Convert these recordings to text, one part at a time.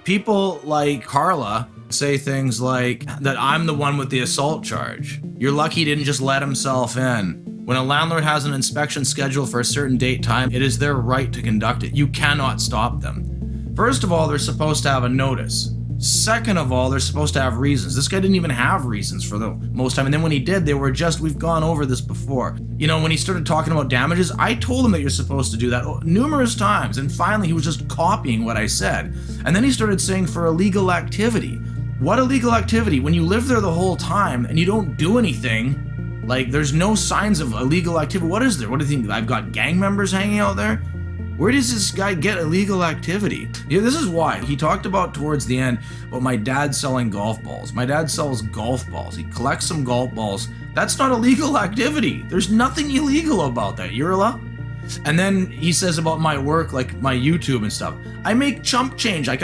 People like Carla say things like that I'm the one with the assault charge. You're lucky he didn't just let himself in. When a landlord has an inspection scheduled for a certain date time, it is their right to conduct it. You cannot stop them. First of all, they're supposed to have a notice. Second of all, they're supposed to have reasons. This guy didn't even have reasons for the most time. And then when he did, they were just, we've gone over this before. You know, when he started talking about damages, I told him that you're supposed to do that numerous times. And finally, he was just copying what I said. And then he started saying for illegal activity. What illegal activity? When you live there the whole time and you don't do anything, like there's no signs of illegal activity. What is there? What do you think? I've got gang members hanging out there? Where does this guy get illegal activity? Yeah, this is why. He talked about towards the end about my dad selling golf balls. My dad sells golf balls. He collects some golf balls. That's not illegal activity. There's nothing illegal about that, Yurla. And then he says about my work, like my YouTube and stuff. I make chump change. Like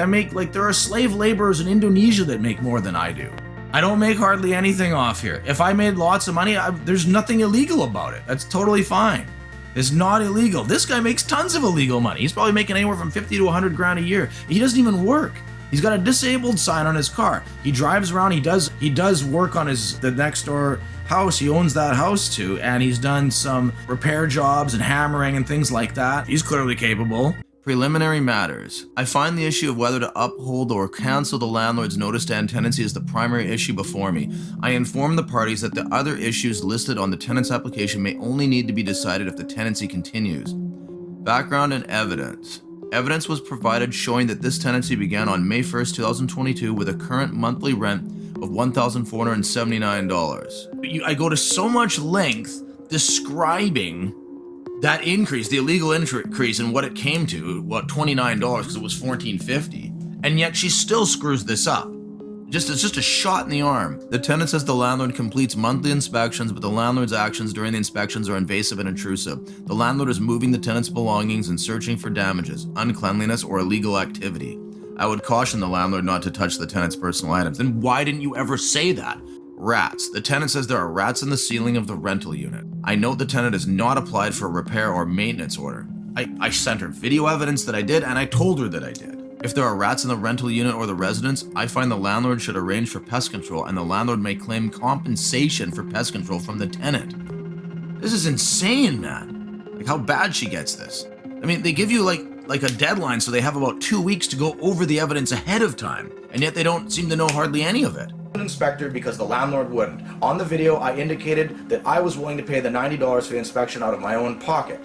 there are slave laborers in Indonesia that make more than I do. I don't make hardly anything off here. If I made lots of money, there's nothing illegal about it. That's totally fine. It's not illegal. This guy makes tons of illegal money. He's probably making anywhere from 50 to 100 grand a year. He doesn't even work. He's got a disabled sign on his car. He drives around. He does work on the next door house. He owns that house too, and he's done some repair jobs and hammering and things like that. He's clearly capable. Preliminary matters. I find the issue of whether to uphold or cancel the landlord's notice to end tenancy is the primary issue before me. I inform the parties that the other issues listed on the tenant's application may only need to be decided if the tenancy continues. Background and evidence. Evidence was provided showing that this tenancy began on May 1st, 2022 with a current monthly rent of $1,479. I go to so much length describing that increase, the illegal increase, and what it came to, what, $29 because it was $14.50, and yet she still screws this up. It's just a shot in the arm. The tenant says the landlord completes monthly inspections, but the landlord's actions during the inspections are invasive and intrusive. The landlord is moving the tenant's belongings and searching for damages, uncleanliness, or illegal activity. I would caution the landlord not to touch the tenant's personal items. Then why didn't you ever say that? Rats. The tenant says there are rats in the ceiling of the rental unit. I note the tenant has not applied for a repair or maintenance order. I sent her video evidence that I did, and I told her that I did. If there are rats in the rental unit or the residence, I find the landlord should arrange for pest control, and the landlord may claim compensation for pest control from the tenant. This is insane, man. Like how bad she gets this. I mean, they give you like a deadline, so they have about 2 weeks to go over the evidence ahead of time, and yet they don't seem to know hardly any of it. Inspector because the landlord wouldn't. On the video, I indicated that I was willing to pay the $90 for the inspection out of my own pocket.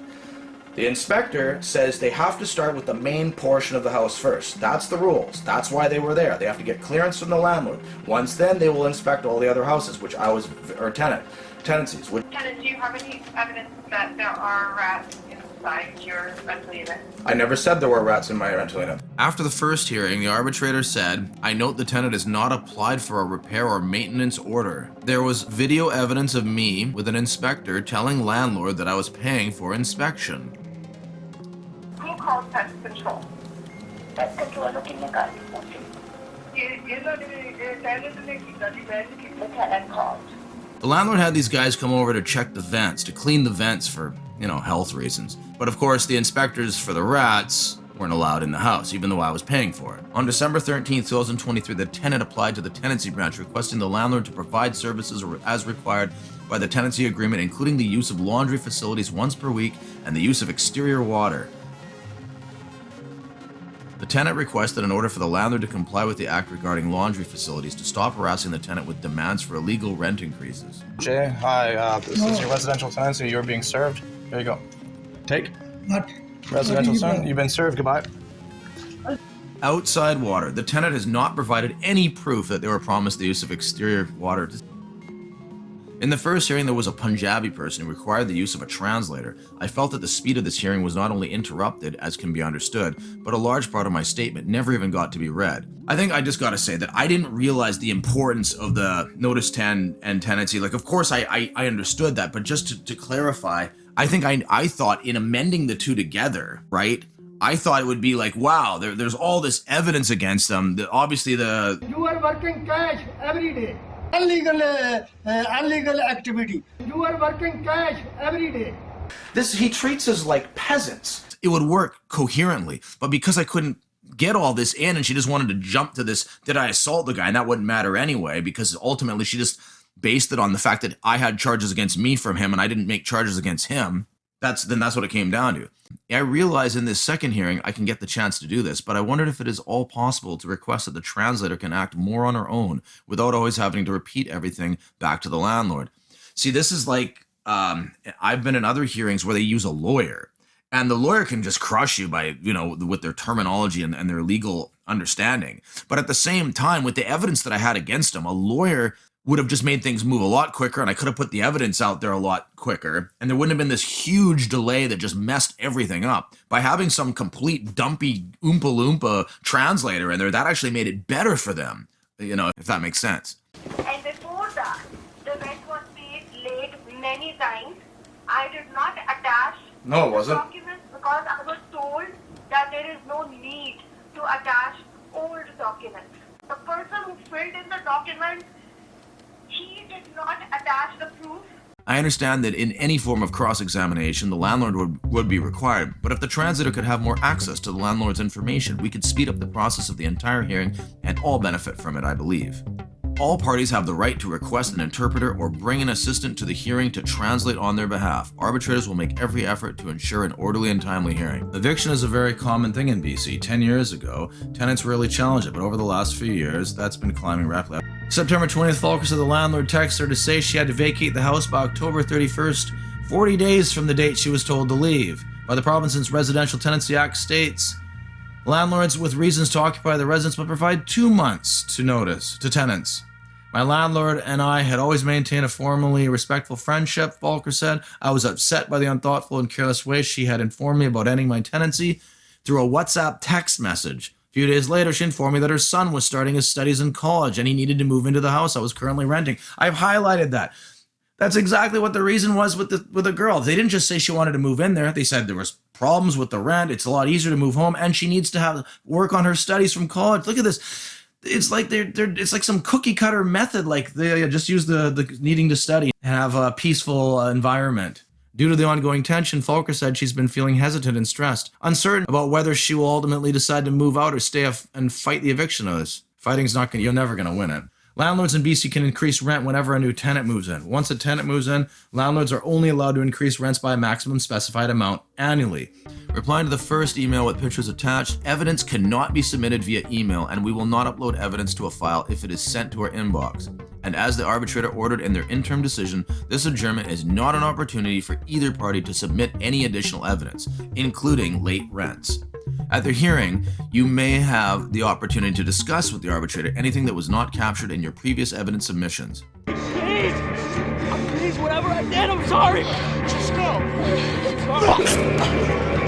The inspector says they have to start with the main portion of the house first. That's the rules. That's why they were there. They have to get clearance from the landlord. Once then, they will inspect all the other houses, which I was, or tenancies. Tenant, do you have any evidence that there are rats inside your rental unit? I never said there were rats in my rental unit. After the first hearing, the arbitrator said, I note the tenant has not applied for a repair or maintenance order. There was video evidence of me with an inspector telling landlord that I was paying for inspection. Who calls pest control? Pest control looking at us. The tenant called. The landlord had these guys come over to check the vents, to clean the vents for, health reasons. But of course, the inspectors for the rats weren't allowed in the house, even though I was paying for it. On December 13th, 2023, the tenant applied to the tenancy branch requesting the landlord to provide services as required by the tenancy agreement, including the use of laundry facilities once per week and the use of exterior water. The tenant requested an order for the landlord to comply with the act regarding laundry facilities to stop harassing the tenant with demands for illegal rent increases. Jay, hi, this is your residential tenancy. You're being served. Here you go. Take. What? Residential son. You've been served. Goodbye. Outside water. The tenant has not provided any proof that they were promised the use of exterior water. In the first hearing, there was a Punjabi person who required the use of a translator. I felt that the speed of this hearing was not only interrupted, as can be understood, but a large part of my statement never even got to be read. I think I just gotta say that I didn't realize the importance of the Notice 10 and tenancy. Like, of course, I understood that, but just to clarify, I think I thought in amending the two together, right? I thought it would be like, wow, there's all this evidence against them. Obviously, You are working cash every day. Illegal activity. You are working cash every day. He treats us like peasants. it would work coherently, but because I couldn't get all this in, and she just wanted to jump to this, did I assault the guy? And that wouldn't matter anyway, because ultimately she just based it on the fact that I had charges against me from him and I didn't make charges against him. That's what it came down to. I realize in this second hearing I can get the chance to do this, but I wondered if it is all possible to request that the translator can act more on her own without always having to repeat everything back to the landlord. See, this is like, I've been in other hearings where they use a lawyer, and the lawyer can just crush you by, with their terminology and their legal understanding. But at the same time, with the evidence that I had against him, a lawyer would have just made things move a lot quicker, and I could have put the evidence out there a lot quicker, and there wouldn't have been this huge delay that just messed everything up. By having some complete dumpy Oompa Loompa translator in there, that actually made it better for them, if that makes sense. And before that, the rent was paid late many times. I did not attach No, it wasn't. documents because I was told that there is no need to attach old documents. The person who filled in the document, he did not attach the proof. I understand that in any form of cross-examination, the landlord would be required, but if the translator could have more access to the landlord's information, we could speed up the process of the entire hearing and all benefit from it, I believe. All parties have the right to request an interpreter or bring an assistant to the hearing to translate on their behalf. Arbitrators will make every effort to ensure an orderly and timely hearing. Eviction is a very common thing in BC. 10 years ago, tenants rarely challenged it, but over the last few years, that's been climbing rapidly. September 20th, Falker said the landlord texted her to say she had to vacate the house by October 31st, 40 days from the date she was told to leave. By the province's Residential Tenancy Act states, landlords with reasons to occupy the residence must provide 2 months to notice to tenants. My landlord and I had always maintained a formally respectful friendship, Falker said. I was upset by the unthoughtful and careless way she had informed me about ending my tenancy through a WhatsApp text message. A few days later, she informed me that her son was starting his studies in college and he needed to move into the house I was currently renting. I've highlighted that. That's exactly what the reason was with the girl. They didn't just say she wanted to move in there. They said there was problems with the rent. It's a lot easier to move home, and she needs to have work on her studies from college. Look at this. It's like it's like some cookie cutter method. Like they just use the needing to study and have a peaceful environment. Due to the ongoing tension, Falker said she's been feeling hesitant and stressed, uncertain about whether she will ultimately decide to move out or stay and fight the eviction notice. Fighting's not you're never gonna win it. Landlords in BC can increase rent whenever a new tenant moves in. Once a tenant moves in, landlords are only allowed to increase rents by a maximum specified amount annually. Replying to the first email with pictures attached, evidence cannot be submitted via email, and we will not upload evidence to a file if it is sent to our inbox. And as the arbitrator ordered in their interim decision, this adjournment is not an opportunity for either party to submit any additional evidence, including late rents. At the hearing, you may have the opportunity to discuss with the arbitrator anything that was not captured in your previous evidence submissions. Please, whatever I did, I'm sorry. Just go. I'm sorry.